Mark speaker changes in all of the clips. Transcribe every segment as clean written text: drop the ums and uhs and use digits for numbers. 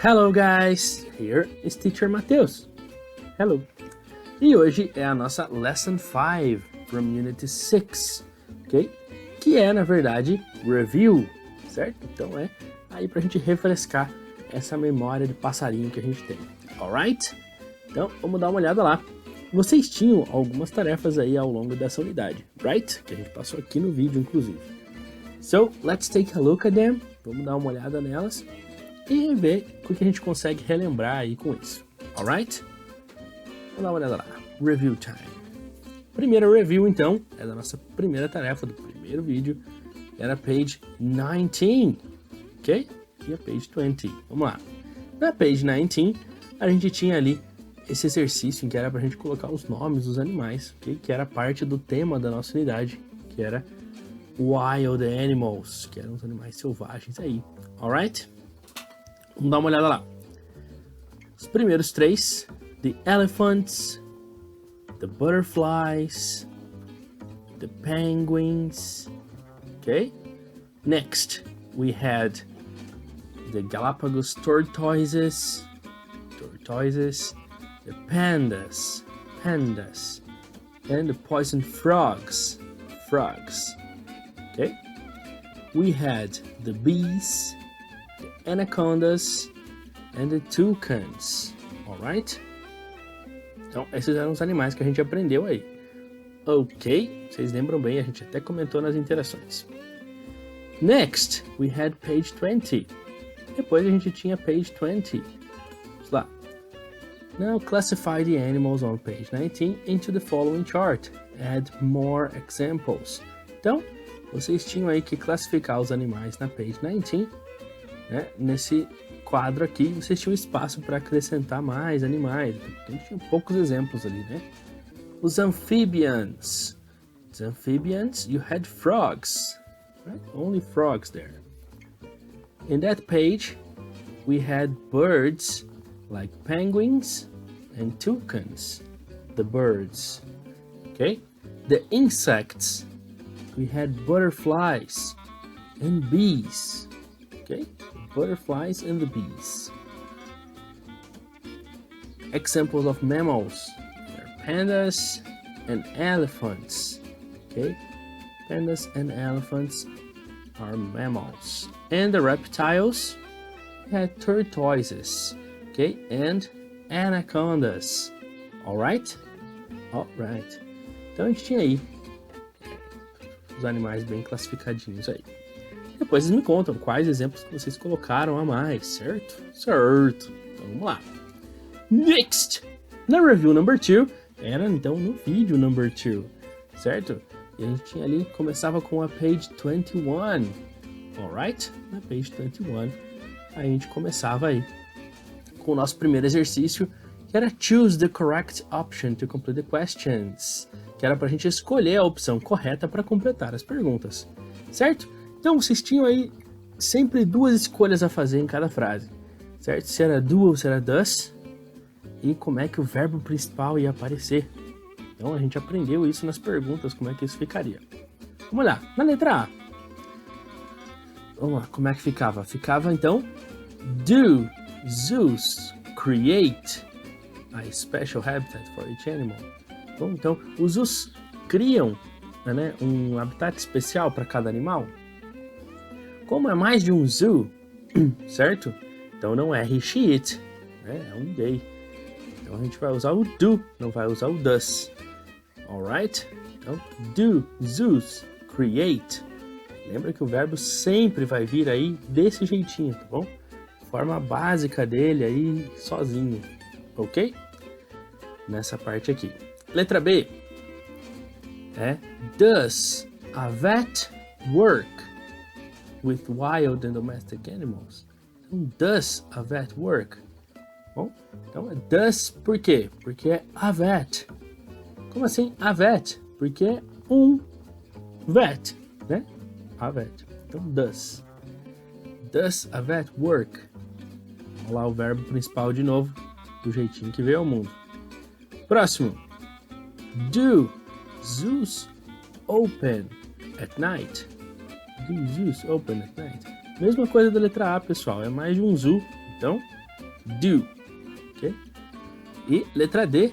Speaker 1: Hello guys, here is Teacher Matheus. Hello. E hoje é a nossa Lesson 5 from Unit 6, ok? Que é, na verdade, Review, certo? Então é aí pra gente refrescar essa memória de passarinho que a gente tem, alright? Então, vamos dar uma olhada lá. Vocês tinham algumas tarefas aí ao longo dessa unidade, right? Que a gente passou aqui no vídeo, inclusive. So, let's take a look at them. Vamos dar uma olhada nelas e ver o que a gente consegue relembrar aí com isso, alright? Vamos dar uma olhada lá. Review time. Primeira review, então, é da nossa primeira tarefa do primeiro vídeo. Era page 19, ok? E a page 20. Vamos lá. Na page 19, a gente tinha ali esse exercício em que era pra gente colocar os nomes dos animais, ok? Que era parte do tema da nossa unidade, que era Wild Animals, que eram os animais selvagens aí, alright? Vamos dar uma olhada lá. Os primeiros três: the elephants, the butterflies, the penguins. Okay? Next, we had the Galapagos tortoises, the pandas, and the poison frogs, Okay? We had the bees, the anacondas, and the toucans. Alright? Então, esses eram os animais que a gente aprendeu aí. Ok, vocês lembram bem, a gente até comentou nas interações. Next, we had page 20. Depois a gente tinha page 20. Vamos lá. Now classify the animals on page 19 into the following chart. Add more examples. Então, vocês tinham aí que classificar os animais na page 19, né? Nesse quadro aqui, vocês tinham espaço para acrescentar mais animais. A gente tinha poucos exemplos ali, né? Os amphibians. Os amphibians, you had frogs, right? Only frogs there. In that page, we had birds like penguins and toucans. The birds, okay? The insects, we had butterflies and bees, okay? Butterflies and the bees. Examples of mammals are pandas and elephants. Okay, pandas and elephants are mammals. And the reptiles had tortoises. Okay, and anacondas. Alright? Alright. Então a gente tinha aí os animais bem classificadinhos aí. Depois vocês me contam quais exemplos que vocês colocaram a mais, certo? Certo. Então vamos lá. Next! Na review number 2, era então no vídeo number 2, certo? E a gente tinha ali, começava com a page 21, alright? Na page 21, a gente começava aí com o nosso primeiro exercício, que era choose the correct option to complete the questions, que era pra gente escolher a opção correta para completar as perguntas, certo? Então, vocês tinham aí sempre duas escolhas a fazer em cada frase, certo? Se era do ou se era does, e como é que o verbo principal ia aparecer. Então, a gente aprendeu isso nas perguntas, como é que isso ficaria. Vamos lá, na letra A. Vamos lá, como é que ficava? Ficava, então, do zoos create a special habitat for each animal? Bom, então, os zoos criam, né, um habitat especial para cada animal? Como é mais de um zoo, certo? Então não é he, she, it, né? É um they. Então a gente vai usar o do, não vai usar o does. Alright? Então, do zoos create. Lembra que o verbo sempre vai vir aí desse jeitinho, tá bom? Forma básica dele aí sozinho, ok? Nessa parte aqui. Letra B. Does a vet work with wild and domestic animals? Então, does a vet work? Bom, então é does por quê? Porque é a vet. Como assim a vet? Porque é um vet, né? A vet. Então, does. Does a vet work? Vamos lá o verbo principal de novo, do jeitinho que veio ao mundo. Próximo. Do zoos open at night? Do zoos open at night? Mesma coisa da letra A, pessoal. É mais de um zoo. Então, do. Ok? E letra D.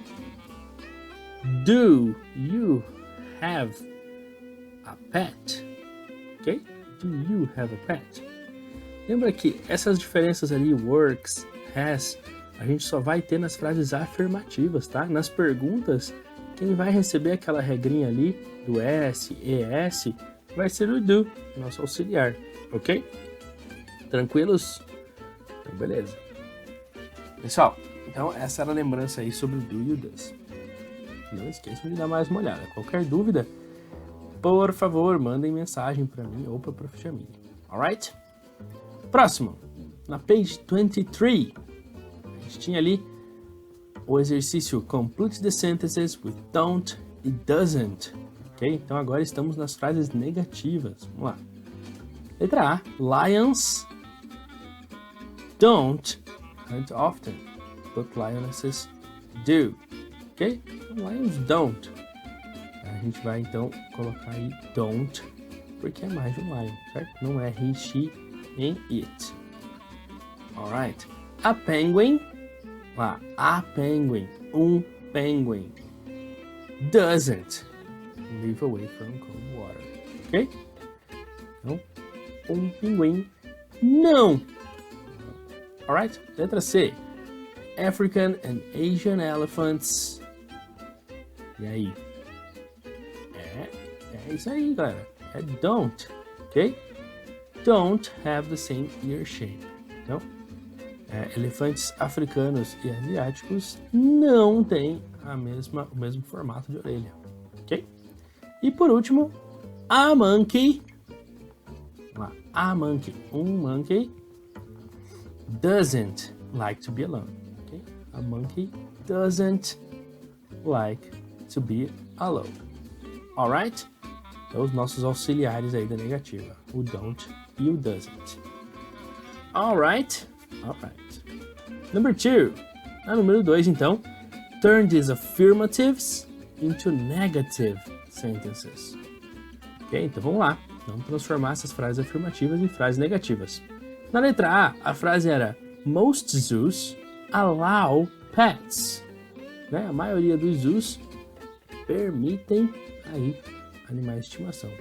Speaker 1: Do you have a pet? Ok? Do you have a pet? Lembra que essas diferenças ali, works, has, a gente só vai ter nas frases afirmativas, tá? Nas perguntas, quem vai receber aquela regrinha ali do S, ES, vai ser o do, nosso auxiliar, ok? Tranquilos? Então, beleza. Pessoal, então essa era a lembrança aí sobre o do e o does. Não esqueçam de dar mais uma olhada. Qualquer dúvida, por favor, mandem mensagem para mim ou para a Prof. Jamile. Alright? Próximo, na page 23, a gente tinha ali o exercício Complete the sentences with don't e doesn't. Ok? Então agora estamos nas frases negativas. Vamos lá. Letra A. Lions don't hunt often, but lionesses do. Ok? Então, lions don't. A gente vai então colocar aí don't, porque é mais de um lion, certo? Não é he, she, nem it. Alright. A penguin. Lá, a penguin. Penguin. Doesn't live away from cold water. Ok? Então, pinguim não. Alright? Letra C. African and Asian elephants. E aí? É isso aí, galera. É don't. Ok? Don't have the same ear shape. Então, elefantes africanos e asiáticos não têm o mesmo formato de orelha. Ok? E por último, a monkey. A monkey. Monkey doesn't like to be alone. Okay? A monkey doesn't like to be alone. Alright? Então, os nossos auxiliares aí da negativa. O don't e o doesn't. Alright? Alright. Number 2. Número 2, então. Turn these affirmatives into negative sentences. Ok? Então vamos lá. Vamos transformar essas frases afirmativas em frases negativas. Na letra A, a frase era most zoos allow pets. Né? A maioria dos zoos permitem aí animais de estimação.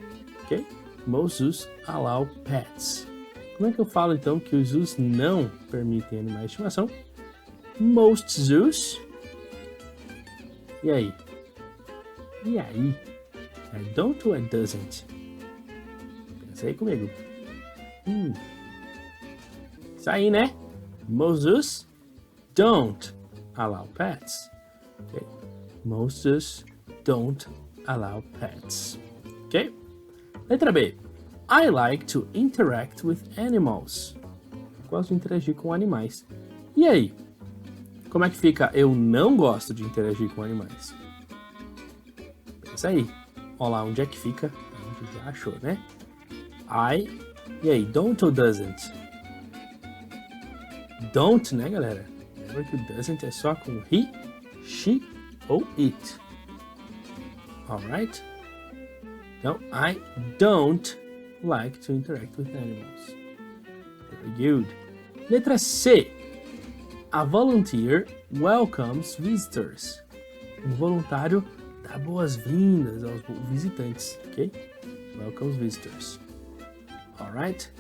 Speaker 1: Ok? Most zoos allow pets. Como é que eu falo então que os zoos não permitem animais de estimação? Most zoos. E aí? É don't ou é doesn't? Pensa aí comigo. Isso aí, né? Most zoos don't allow pets. Okay? Most zoos don't allow pets. Ok? Letra B. I like to interact with animals. Gosto de interagir com animais. E aí? Como é que fica? Eu não gosto de interagir com animais. Pensa aí. Olha lá onde é que fica. A gente já achou, né? E aí? Don't ou doesn't? Don't, né, galera? Lembra que o doesn't é só com he, she ou it. Alright? Então, I don't like to interact with animals. Very good. Letra C. A volunteer welcomes visitors. Um voluntário dá boas-vindas aos visitantes, ok? Welcomes visitors. Alright?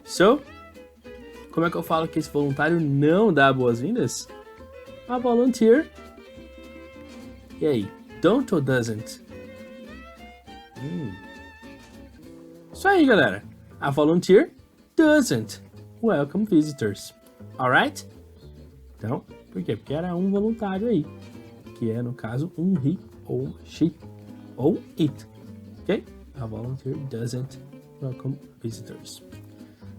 Speaker 1: So, como é que eu falo que esse voluntário não dá boas-vindas? A volunteer. E aí? Don't ou doesn't? Isso aí, galera. A volunteer doesn't welcome visitors. Alright? Então, por quê? Porque era um voluntário aí. Que é, no caso, um he ou she ou it. Ok? A volunteer doesn't welcome visitors.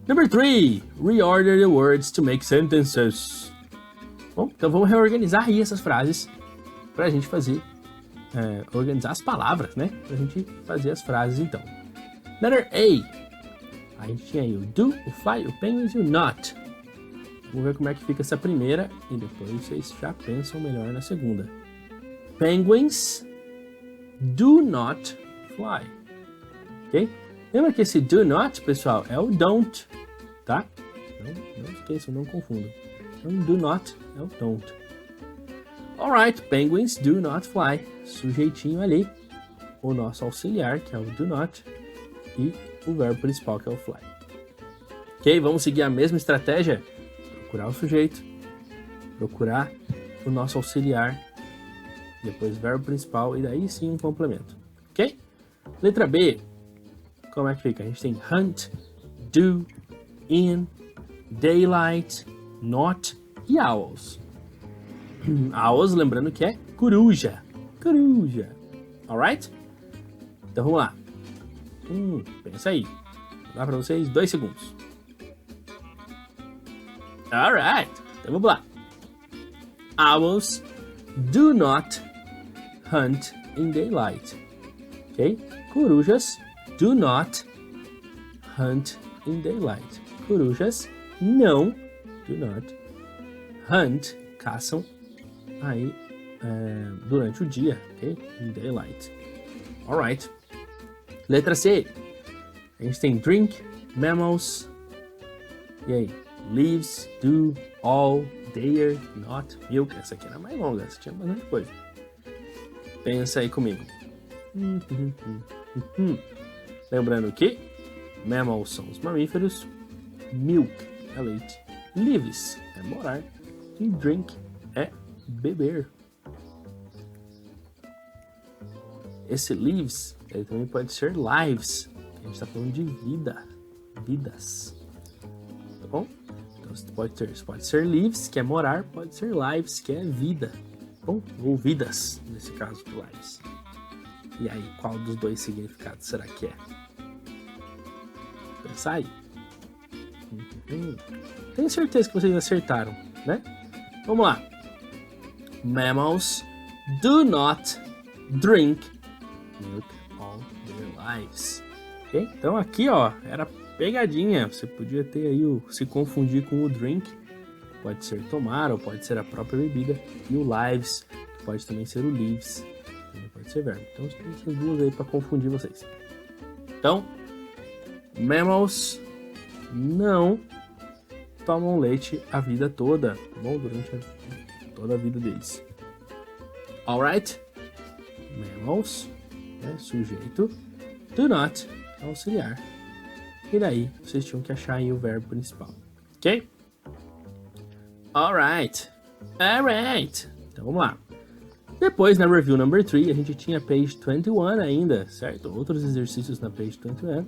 Speaker 1: Number 3. Reorder the words to make sentences. Bom, então vamos reorganizar aí essas frases pra gente fazer, organizar as palavras, né? Pra gente fazer as frases, então. Letter A. A gente tinha aí o do, o fly, o penguins e o not. Vamos ver como é que fica essa primeira e depois vocês já pensam melhor na segunda. Penguins do not fly. Ok? Lembra que esse do not, pessoal, é o don't, tá? Não esqueçam, não confundam. Então, do not é o don't. Alright, penguins do not fly. Sujeitinho ali, o nosso auxiliar, que é o do not, e o verbo principal, que é o fly. Ok, vamos seguir a mesma estratégia. Procurar o sujeito, procurar o nosso auxiliar, depois verbo principal e daí sim um complemento. Ok? Letra B. Como é que fica? A gente tem hunt, do, in, daylight, not e owls. Owls, lembrando que é coruja. Coruja. Alright? Então vamos lá. Pensa aí. Vou dar para vocês 2 segundos. Alright. Então vamos lá. Owls do not hunt in daylight. Ok? Corujas do not hunt in daylight. Corujas não, do not, hunt, caçam aí durante o dia, ok? In daylight. Alright. Letra C. A gente tem drink, mammals, e aí? Leaves, do, all, dare, not, milk. Essa aqui era mais longa, essa tinha bastante coisa. Pensa aí comigo. Lembrando que mammals são os mamíferos, milk é leite, leaves é morar e drink é beber. Esse leaves, ele também pode ser lives. A gente está falando de vida, vidas. Tá bom? Então pode ser leaves, que é morar, pode ser lives, que é vida. Bom, ou vidas, nesse caso de lives. E aí, qual dos dois significados será que é? Pensa aí. Tenho certeza que vocês acertaram, né? Vamos lá. Mammals do not drink milk all their lives. Okay? Então aqui, ó, era pegadinha. Você podia ter aí se confundir com o drink. Pode ser tomar ou pode ser a própria bebida. E o lives, que pode também ser o leaves. Também pode ser verbo. Então tem essas duas aí para confundir vocês. Então, mammals não tomam leite a vida toda, tá bom? Durante toda a vida deles. Alright? Mammals, né? Sujeito. Do not, auxiliar. E daí, vocês tinham que achar aí o verbo principal. Ok? Alright. Alright. Então vamos lá. Depois, na review number 3, a gente tinha page 21 ainda, certo? Outros exercícios na page 21.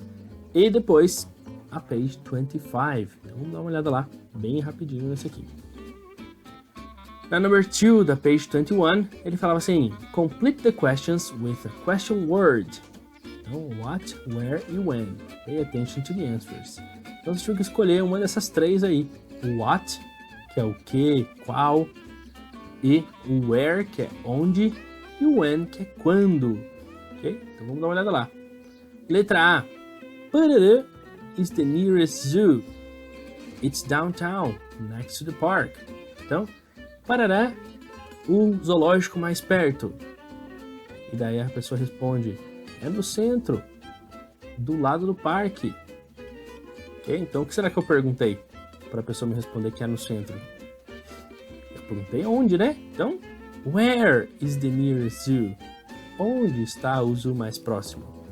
Speaker 1: E depois, a page 25. Então vamos dar uma olhada lá, bem rapidinho nesse aqui. Na number 2 da page 21, ele falava assim: complete the questions with a question word. Então, what, where e when. Pay attention to the answers. Então, você tinha que escolher uma dessas três aí. O what, que é o que, qual. E o where, que é onde. E o when, que é quando. Ok? Então, vamos dar uma olhada lá. Letra A. Parará is the nearest zoo. It's downtown, next to the park. Então, Parará, o zoológico mais perto. E daí a pessoa responde: é no centro, do lado do parque. Ok? Então, o que será que eu perguntei para a pessoa me responder que é no centro? Eu perguntei onde, né? Então, where is the nearest zoo? Onde está o zoo mais próximo?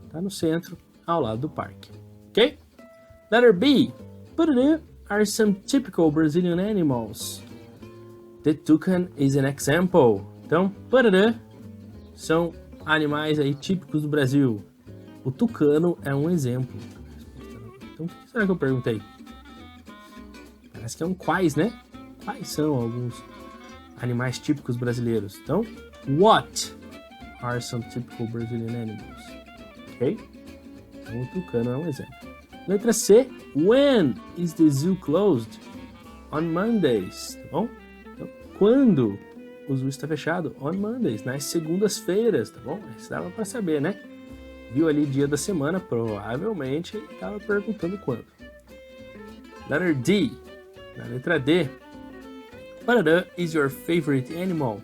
Speaker 1: Está no centro, ao lado do parque. Ok? Letter B. What are some typical Brazilian animals? The toucan is an example. Então, são animais aí típicos do Brasil. O tucano é um exemplo. Então, o que será que eu perguntei? Parece que é um quais, né? Quais são alguns animais típicos brasileiros? Então, what are some typical Brazilian animals? Ok? Então, o tucano é um exemplo. Letra C. When is the zoo closed? On Mondays. Tá bom? Então, quando o zoo está fechado? On Mondays, nas segundas-feiras, tá bom? Isso dava para saber, né? Viu ali dia da semana, provavelmente estava perguntando quando. Letter D. Na letra D. What is your favorite animal?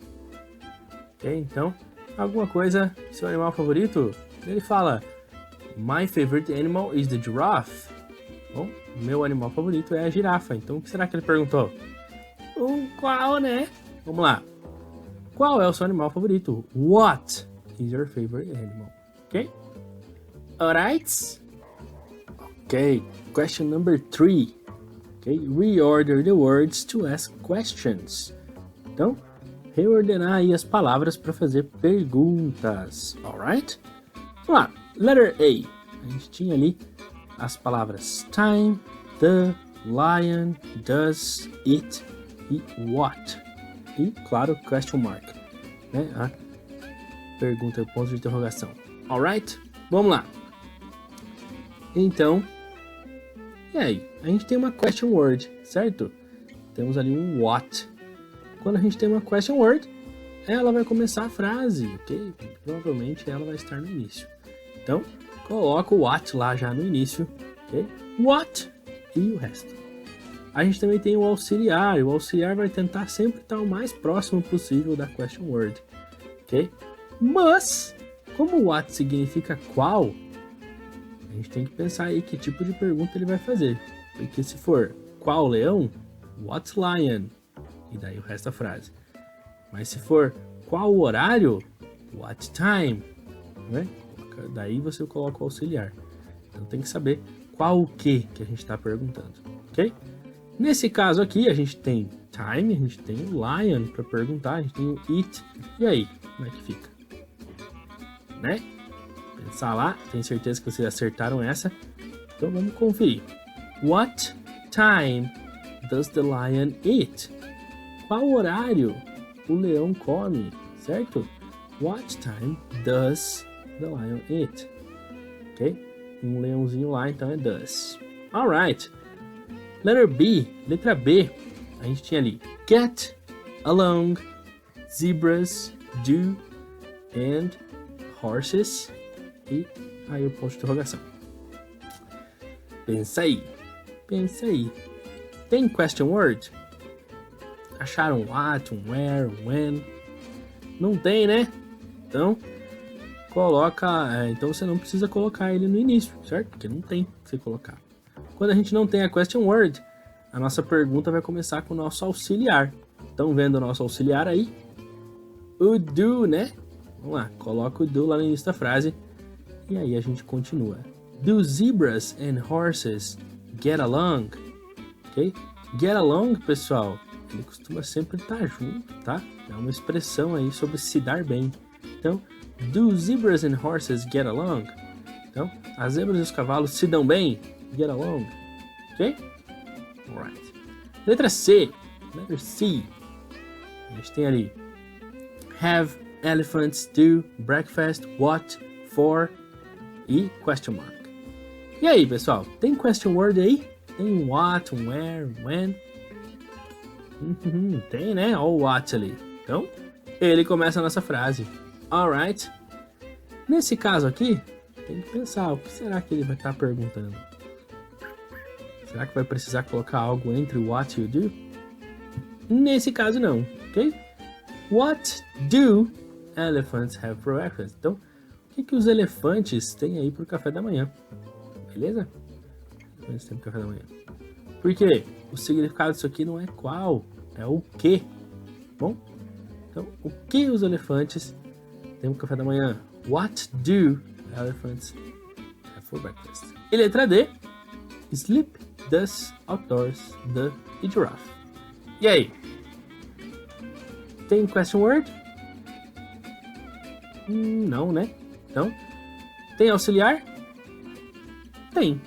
Speaker 1: Ok, então, alguma coisa, seu animal favorito? Ele fala My favorite animal is the giraffe. Bom, meu animal favorito é a girafa. Então, o que será que ele perguntou? Qual, né? Vamos lá. Qual é o seu animal favorito? What is your favorite animal? Ok? Alright? Ok. Question number 3. Ok? Reorder the words to ask questions. Então, reordenar aí as palavras para fazer perguntas. Alright? Vamos lá. Letter A. A gente tinha ali as palavras time, the, lion, does, it e what. E, claro, question mark, né? A pergunta, ponto de interrogação. Alright? Vamos lá. Então, e aí? A gente tem uma question word, certo? Temos ali um what. Quando a gente tem uma question word, ela vai começar a frase, ok? Provavelmente ela vai estar no início. Então, coloca o what lá já no início, ok? What e o resto. A gente também tem o auxiliar. O auxiliar vai tentar sempre estar o mais próximo possível da question word, ok? Mas, como what significa qual, a gente tem que pensar aí que tipo de pergunta ele vai fazer. Porque se for qual leão, what lion? E daí o resto da frase. Mas se for qual horário, what time? Né? Daí você coloca o auxiliar. Então tem que saber qual o que a gente está perguntando, ok? Nesse caso aqui a gente tem time, a gente tem o lion para perguntar, a gente tem o it. E aí, como é que fica? Né? Pensar lá, tenho certeza que vocês acertaram essa. Então vamos conferir. What time does the lion eat? Qual horário o leão come, certo? What time does the lion eat? Ok? Um leãozinho lá, então é does. Alright. Letter B, letra B. A gente tinha ali get, along, zebras, do, and horses. E aí o ponto de interrogação. Pensa aí. Tem question word? Acharam what, where, when? Não tem, né? Então, coloca... então você não precisa colocar ele no início, certo? Porque não tem que você colocar. Quando a gente não tem a question word, a nossa pergunta vai começar com o nosso auxiliar. Estão vendo o nosso auxiliar aí? O do, né? Vamos lá, coloca o do lá no início da frase. E aí a gente continua. Do zebras and horses get along? Ok? Get along, pessoal, ele costuma sempre estar junto, tá? É uma expressão aí sobre se dar bem. Então, do zebras and horses get along? Então, as zebras e os cavalos se dão bem? Get along. Ok? Alright. Letra C. Letter C. A gente tem ali have elephants do breakfast what for e question mark. E aí, pessoal? Tem question word aí? Tem what, where, when? Tem, né? Olha o what ali. Então, ele começa a nossa frase. Alright. Nesse caso aqui, tem que pensar, o que será que ele vai estar perguntando? Será que vai precisar colocar algo entre what e o do? Nesse caso não, ok? What do elephants have for breakfast? Então, o que os elefantes têm aí para o café da manhã? Beleza? Eles têm café da manhã. Por quê? O significado disso aqui não é qual, é o que. Bom? Então, o que os elefantes têm no café da manhã? What do elephants have for breakfast? E letra D. Sleep, does, outdoors, the e giraffe. E aí? Tem question word? Não, né? Então, tem auxiliar? Tem.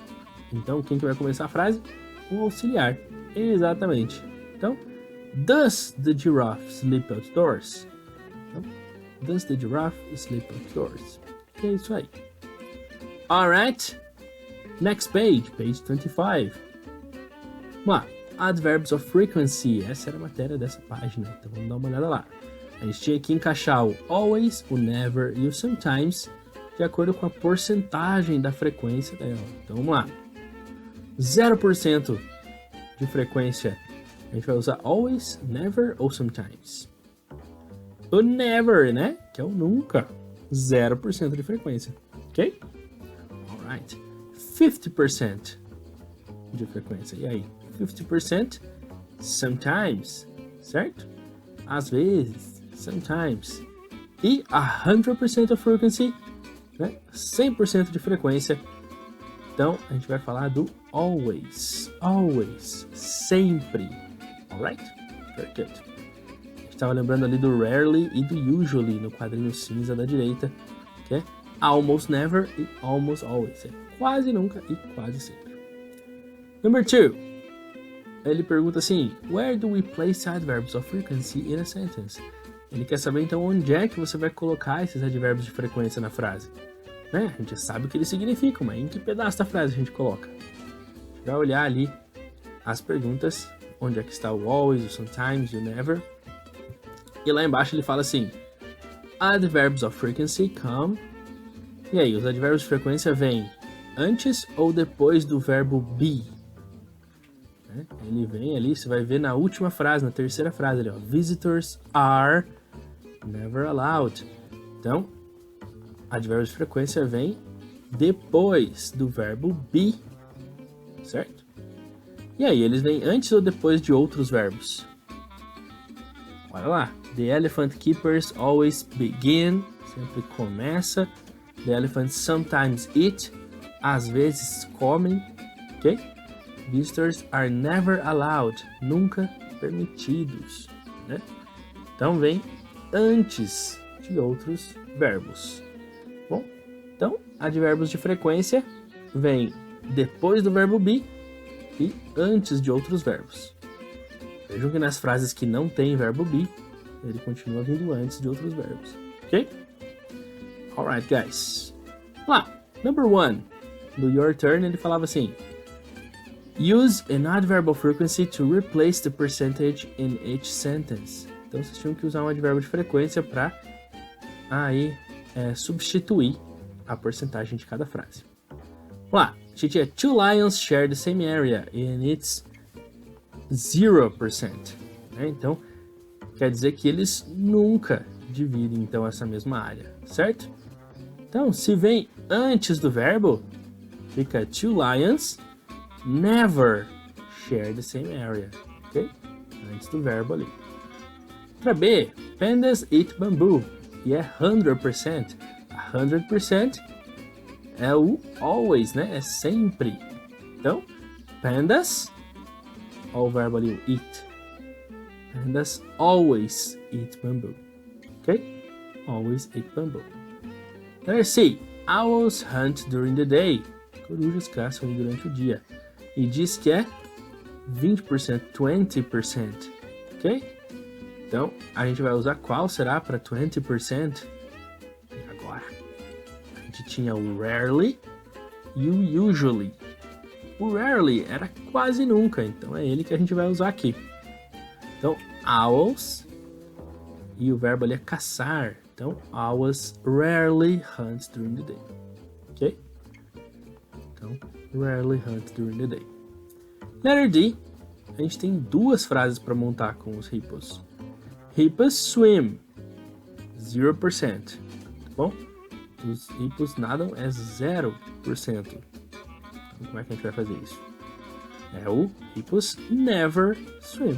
Speaker 1: Então, quem que vai começar a frase? O auxiliar. Exatamente. Então, does the giraffe sleep outdoors? Então, does the giraffe sleep outdoors? É isso aí. Alright. Next page, page 25. Vamos lá. Adverbs of frequency. Essa era a matéria dessa página. Então, vamos dar uma olhada lá. A gente tinha que encaixar o always, o never e o sometimes de acordo com a porcentagem da frequência dela. Então, vamos lá. 0% de frequência, a gente vai usar always, never ou sometimes. O never, né? Que é o nunca. 0% de frequência. Ok? Alright? 50% de frequência. E aí? 50%? Sometimes, certo? Às vezes, sometimes. E 100% of frequency, né? 100% de frequência. Então, a gente vai falar do always. Always. Sempre. Alright? Very good. A gente estava lembrando ali do rarely e do usually no quadrinho cinza da direita, que é almost never e almost always. É quase nunca e quase sempre. Number 2. Ele pergunta assim: Where do we place adverbs of frequency in a sentence? Ele quer saber então onde é que você vai colocar esses advérbios de frequência na frase. Né? A gente sabe o que eles significam, mas em que pedaço da frase a gente coloca? A gente vai olhar ali as perguntas, onde é que está o always, o sometimes, o never. E lá embaixo ele fala assim: Adverbs of frequency come. E aí, os advérbios de frequência vêm antes ou depois do verbo be? Ele vem ali, você vai ver na última frase, na terceira frase ali, ó. Visitors are never allowed. Então, advérbios de frequência vem depois do verbo be, certo? E aí, eles vêm antes ou depois de outros verbos? Olha lá. The elephant keepers always begin, sempre começa. The elephants sometimes eat, às vezes comem, ok? Visitors are never allowed, nunca permitidos, né? Então vem antes de outros verbos. Bom, então advérbios de frequência vem depois do verbo be e antes de outros verbos. Vejam que nas frases que não tem verbo be, ele continua vindo antes de outros verbos, ok? Alright, guys. Vamos lá. Number 1, no Your Turn, ele falava assim: Use an adverb of frequency to replace the percentage in each sentence. Então vocês tinham que usar um advérbio de frequência para substituir a porcentagem de cada frase. Vamos lá. A gente tinha two lions share the same area and it's 0%. Né? Então quer dizer que eles nunca dividem então essa mesma área, certo? Então se vem antes do verbo, fica two lions never share the same area, ok? Antes do verbo ali. Para B, pandas eat bamboo. E é 100%. 100% é o always, né? É sempre. Então, pandas, olha o verbo ali, o eat. Pandas always eat bamboo, ok? Always eat bamboo. Letter C, owls hunt during the day. Corujas caçam durante o dia. E diz que é 20%, 20%, ok? Então, a gente vai usar qual será para 20%? Agora, a gente tinha o rarely e o usually. O rarely era quase nunca, então é ele que a gente vai usar aqui. Então, owls, e o verbo ali é caçar. Então, owls rarely hunt during the day, ok? Então, rarely hunt during the day. Letter D, a gente tem duas frases para montar com os hippos. Hippos swim, 0%. Tá bom? Os hippos nadam é 0%. Então, como é que a gente vai fazer isso? É o hippos never swim.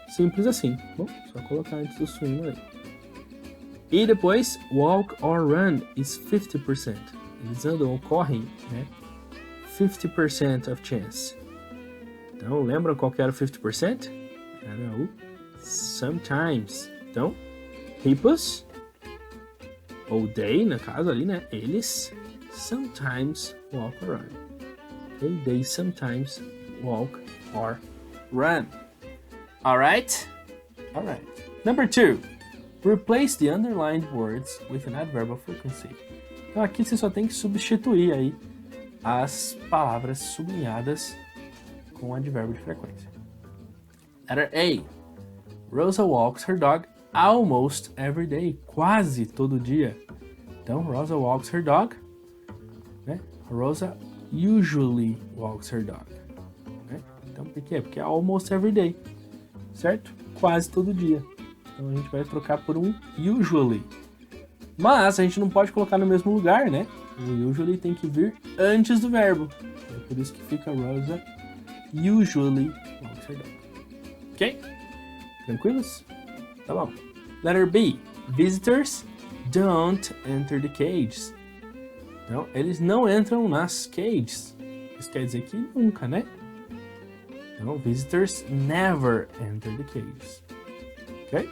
Speaker 1: Simples assim. Bom, só colocar antes do swim ali. E depois, walk or run is 50%. Eles andam ou correm, né? 50% of chance. Então, lembram qual que era o 50%? Era o sometimes. Então, hippos, ou they, no caso ali, né? Eles sometimes walk or run. Okay? They sometimes walk or run. Alright? Alright. Number 2. Replace the underlined words with an adverb of frequency. Então aqui você só tem que substituir aí as palavras sublinhadas com advérbio de frequência. Letter A. Rosa walks her dog almost every day. Quase todo dia. Então, Rosa walks her dog. Né? Rosa usually walks her dog. Né? Então, por quê? Porque é almost every day. Certo? Quase todo dia. Então, a gente vai trocar por um usually. Mas, a gente não pode colocar no mesmo lugar, né? O usually tem que vir antes do verbo. É por isso que fica Rosa usually walks her dog. Ok? Tranquilos? Tá bom. Letter B. Visitors don't enter the cages. Então, eles não entram nas cages. Isso quer dizer que nunca, né? Então, visitors never enter the cages. Ok?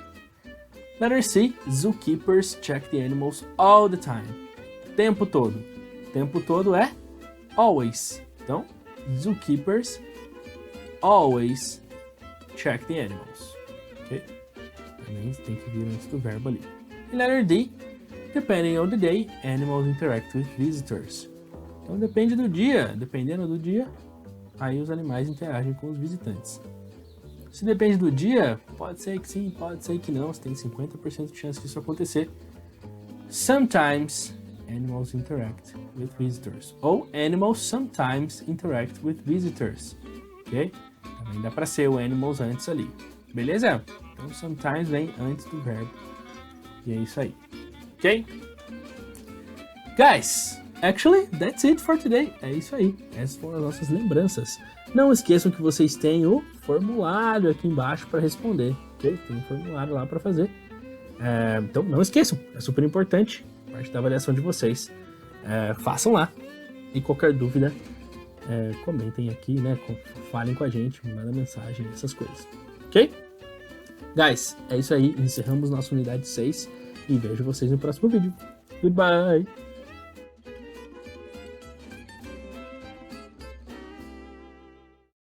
Speaker 1: Letter C. Zookeepers check the animals all the time. Tempo todo. Tempo todo é always. Então, zookeepers always check the animals. Ok? Também tem que vir antes do verbo ali. E letter D. Depending on the day, animals interact with visitors. Então depende do dia. Dependendo do dia, aí os animais interagem com os visitantes. Se depende do dia, pode ser que sim, pode ser que não. Você tem 50% de chance disso acontecer. Sometimes animals interact with visitors. Ou animals sometimes interact with visitors. Ok? Também dá para ser o animals antes ali. Beleza? Então sometimes vem antes do verbo. E é isso aí. Ok? Guys, actually, that's it for today. É isso aí. Essas foram as nossas lembranças. Não esqueçam que vocês têm o formulário aqui embaixo para responder. Ok? Tem um formulário lá para fazer. Então, não esqueçam. É super importante. Parte da avaliação de vocês. Façam lá. E qualquer dúvida, comentem aqui, né? Falem com a gente, mandem mensagem, essas coisas. Ok? Guys, é isso aí. Encerramos nossa unidade 6. E vejo vocês no próximo vídeo. Goodbye!